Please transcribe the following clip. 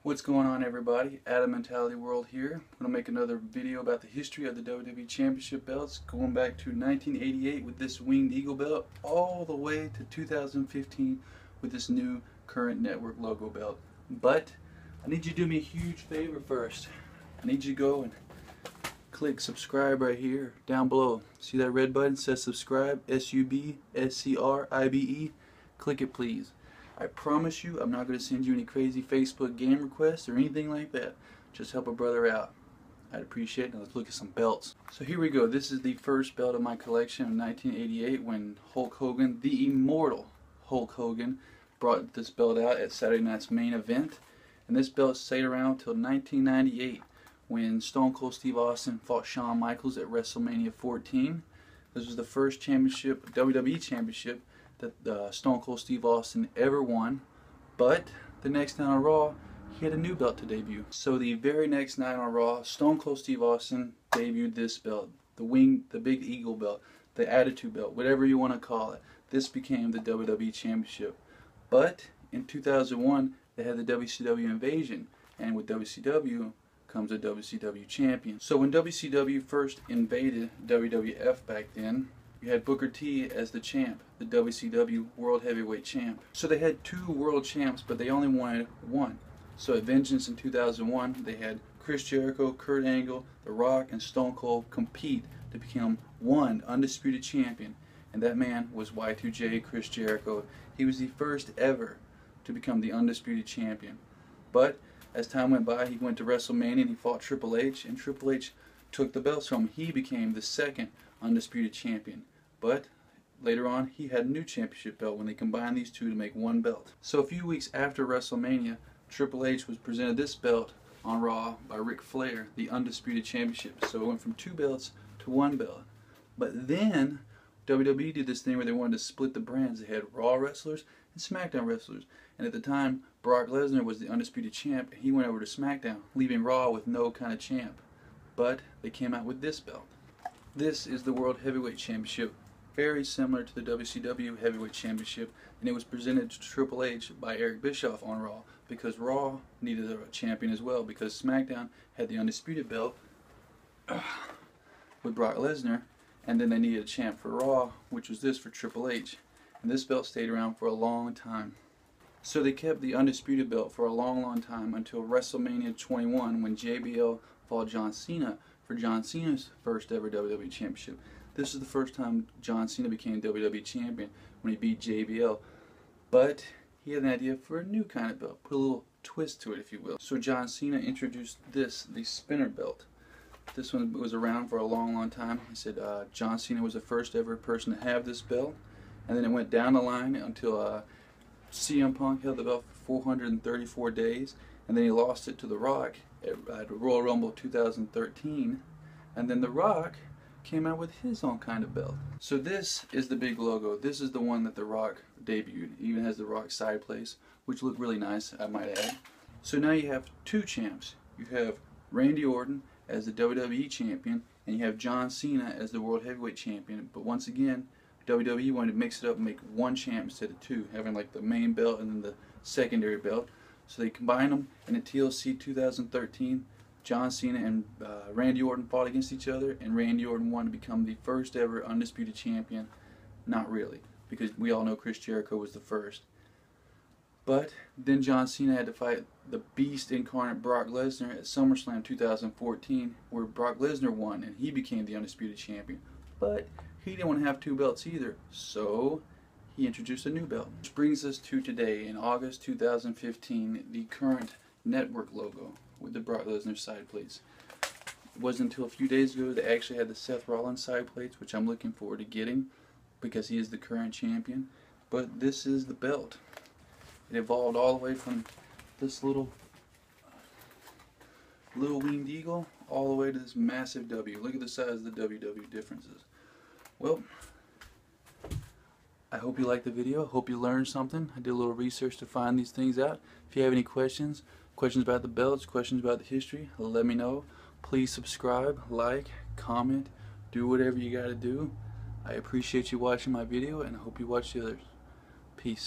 What's going on, everybody? Untitled World here. I'm going to make another video about the history of the WWE Championship belts, going back to 1988 with this Winged Eagle belt, all the way to 2015 with this new current network logo belt. But I need you to do me a huge favor first. I need you to go and click subscribe right here, down below. See that red button? It says subscribe, SUBSCRIBE. Click it, please. I promise you I'm not going to send you any crazy Facebook game requests or anything like that. Just help a brother out. I'd appreciate it. Now let's look at some belts. So here we go. This is the first belt of my collection in 1988 when Hulk Hogan, the immortal Hulk Hogan, brought this belt out at Saturday Night's Main Event. And this belt stayed around until 1998 when Stone Cold Steve Austin fought Shawn Michaels at WrestleMania 14. This was the first championship, WWE Championship, that Stone Cold Steve Austin ever won. But the next night on Raw, he had a new belt to debut. So the very next night on Raw, Stone Cold Steve Austin debuted this belt, the Big Eagle belt, the Attitude belt, whatever you want to call it. This became the WWE Championship. But in 2001, they had the WCW Invasion, and with WCW comes a WCW champion. So when WCW first invaded WWF back then, you had Booker T as the champ, the WCW World Heavyweight Champ. So they had two world champs, but they only wanted one. So at Vengeance in 2001, they had Chris Jericho, Kurt Angle, The Rock, and Stone Cold compete to become one undisputed champion. And that man was Y2J, Chris Jericho. He was the first ever to become the undisputed champion. But as time went by, he went to WrestleMania and he fought Triple H, and Triple H took the belts from him. He became the second undisputed champion. But later on, he had a new championship belt when they combined these two to make one belt. So a few weeks after WrestleMania, Triple H was presented this belt on Raw by Ric Flair, the undisputed championship. So it went from two belts to one belt. But then WWE did this thing where they wanted to split the brands. They had Raw wrestlers and SmackDown wrestlers. And at the time, Brock Lesnar was the undisputed champ. He went over to SmackDown, leaving Raw with no kind of champ. But they came out with this belt. This is the World Heavyweight Championship, very similar to the WCW Heavyweight Championship, and it was presented to Triple H by Eric Bischoff on Raw, because Raw needed a champion as well, because SmackDown had the undisputed belt with Brock Lesnar, and then they needed a champ for Raw, which was this for Triple H. And this belt stayed around for a long time. So they kept the undisputed belt for a long time until WrestleMania 21 when JBL fought John Cena for John Cena's first ever WWE Championship. This is the first time John Cena became WWE Champion, when he beat JBL. But he had an idea for a new kind of belt, put a little twist to it, if you will. So John Cena introduced this, the spinner belt. This one was around for a long time. He said John Cena was the first ever person to have this belt. And then it went down the line until CM Punk held the belt for 434 days. And then he lost it to The Rock at Royal Rumble 2013. And then The Rock came out with his own kind of belt. So this is the big logo. This is the one that The Rock debuted. It even has The Rock side plates, which look really nice, I might add. So now you have two champs. You have Randy Orton as the WWE Champion, and you have John Cena as the World Heavyweight Champion. But once again, WWE wanted to mix it up and make one champ instead of two, having like the main belt and then the secondary belt. So they combined them, and in TLC 2013, John Cena and Randy Orton fought against each other, and Randy Orton won to become the first ever undisputed champion. Not really, because we all know Chris Jericho was the first. But then John Cena had to fight the Beast incarnate Brock Lesnar at SummerSlam 2014, where Brock Lesnar won, and he became the undisputed champion. But he didn't want to have two belts either, so he introduced a new belt. Which brings us to today, in August 2015, the current network logo with the Brock Lesnar side plates. It wasn't until a few days ago they actually had the Seth Rollins side plates, which I'm looking forward to getting because he is the current champion. But this is the belt. It evolved all the way from this little Winged Eagle all the way to this massive W. Look at the size of the WWE differences. Well, I hope you liked the video. I hope you learned something. I did a little research to find these things out. If you have any questions about the belts, questions about the history, let me know. Please subscribe, like, comment, do whatever you gotta do. I appreciate you watching my video, and I hope you watch the others. Peace.